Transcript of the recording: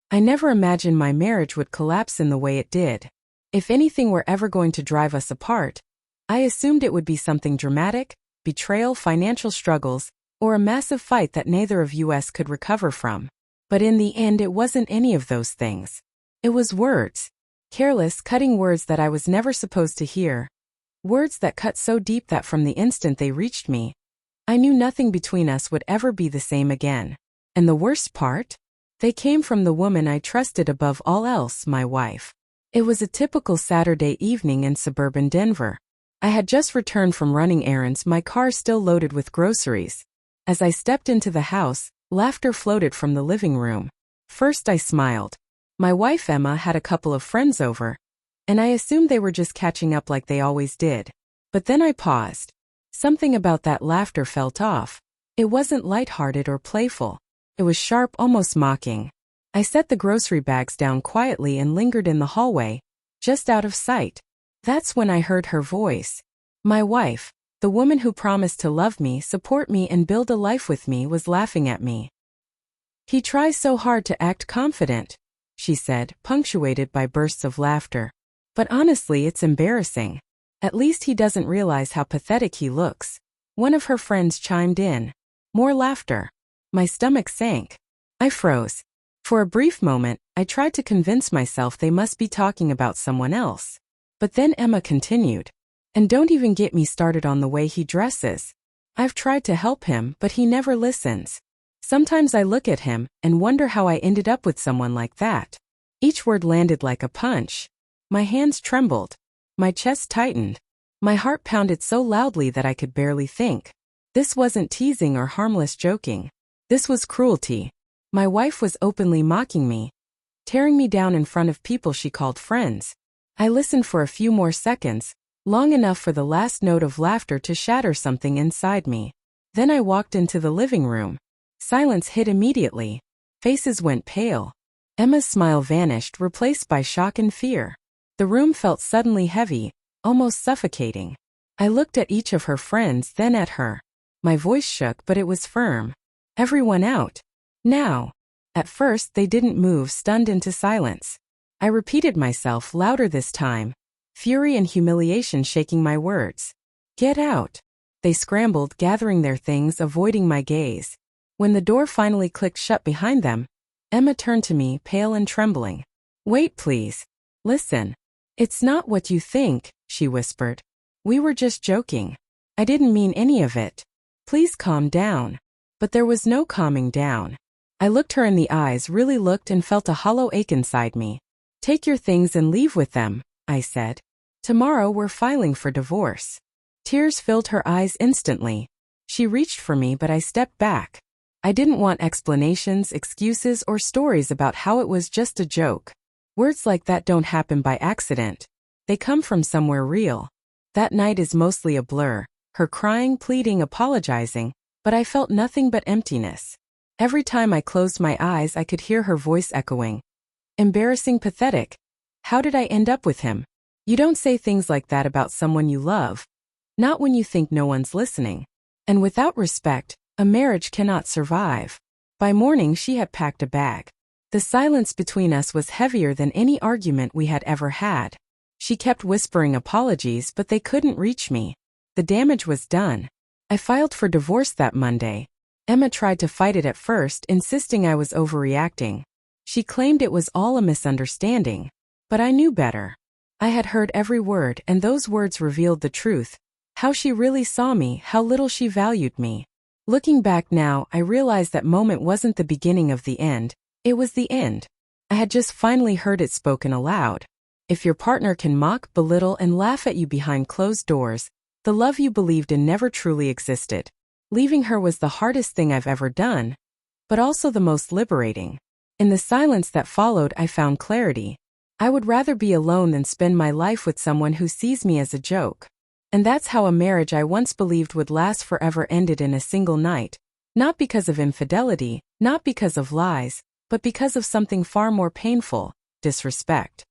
I never imagined my marriage would collapse in the way it did. If anything were ever going to drive us apart, I assumed it would be something dramatic, betrayal, financial struggles, or a massive fight that neither of us could recover from. But in the end, it wasn't any of those things. It was words. Careless, cutting words that I was never supposed to hear. Words that cut so deep that from the instant they reached me, I knew nothing between us would ever be the same again. And the worst part? They came from the woman I trusted above all else, my wife. It was a typical Saturday evening in suburban Denver. I had just returned from running errands, my car still loaded with groceries. As I stepped into the house, laughter floated from the living room. First I smiled. My wife Emma had a couple of friends over, and I assumed they were just catching up like they always did. But then I paused. Something about that laughter felt off. It wasn't lighthearted or playful. It was sharp, almost mocking. I set the grocery bags down quietly and lingered in the hallway, just out of sight. That's when I heard her voice. My wife, the woman who promised to love me, support me, and build a life with me, was laughing at me. "He tries so hard to act confident," she said, punctuated by bursts of laughter. "But honestly, it's embarrassing. At least he doesn't realize how pathetic he looks." One of her friends chimed in. More laughter. My stomach sank. I froze. For a brief moment, I tried to convince myself they must be talking about someone else. But then Emma continued. "And don't even get me started on the way he dresses. I've tried to help him, but he never listens. Sometimes I look at him and wonder how I ended up with someone like that." Each word landed like a punch. My hands trembled. My chest tightened. My heart pounded so loudly that I could barely think. This wasn't teasing or harmless joking. This was cruelty. My wife was openly mocking me, tearing me down in front of people she called friends. I listened for a few more seconds, long enough for the last note of laughter to shatter something inside me. Then I walked into the living room. Silence hit immediately. Faces went pale. Emma's smile vanished, replaced by shock and fear. The room felt suddenly heavy, almost suffocating. I looked at each of her friends, then at her. My voice shook, but it was firm. "Everyone out. Now." At first, they didn't move, stunned into silence. I repeated myself, louder this time, fury and humiliation shaking my words. "Get out." They scrambled, gathering their things, avoiding my gaze. When the door finally clicked shut behind them, Emma turned to me, pale and trembling. "Wait, please. Listen. It's not what you think," she whispered. "We were just joking. I didn't mean any of it. Please calm down." But there was no calming down. I looked her in the eyes, really looked, and felt a hollow ache inside me. "Take your things and leave with them," I said. "Tomorrow we're filing for divorce." Tears filled her eyes instantly. She reached for me, but I stepped back. I didn't want explanations, excuses, or stories about how it was just a joke. Words like that don't happen by accident. They come from somewhere real. That night is mostly a blur. Her crying, pleading, apologizing, but I felt nothing but emptiness. Every time I closed my eyes, I could hear her voice echoing. "Embarrassing, pathetic. How did I end up with him?" You don't say things like that about someone you love. Not when you think no one's listening. And without respect, a marriage cannot survive. By morning, she had packed a bag. The silence between us was heavier than any argument we had ever had. She kept whispering apologies, but they couldn't reach me. The damage was done. I filed for divorce that Monday. Emma tried to fight it at first, insisting I was overreacting. She claimed it was all a misunderstanding. But I knew better. I had heard every word, and those words revealed the truth. How she really saw me, how little she valued me. Looking back now, I realized that moment wasn't the beginning of the end. It was the end. I had just finally heard it spoken aloud. If your partner can mock, belittle, and laugh at you behind closed doors, the love you believed in never truly existed. Leaving her was the hardest thing I've ever done, but also the most liberating. In the silence that followed, I found clarity. I would rather be alone than spend my life with someone who sees me as a joke. And that's how a marriage I once believed would last forever ended in a single night. Not because of infidelity, not because of lies, but because of something far more painful: disrespect.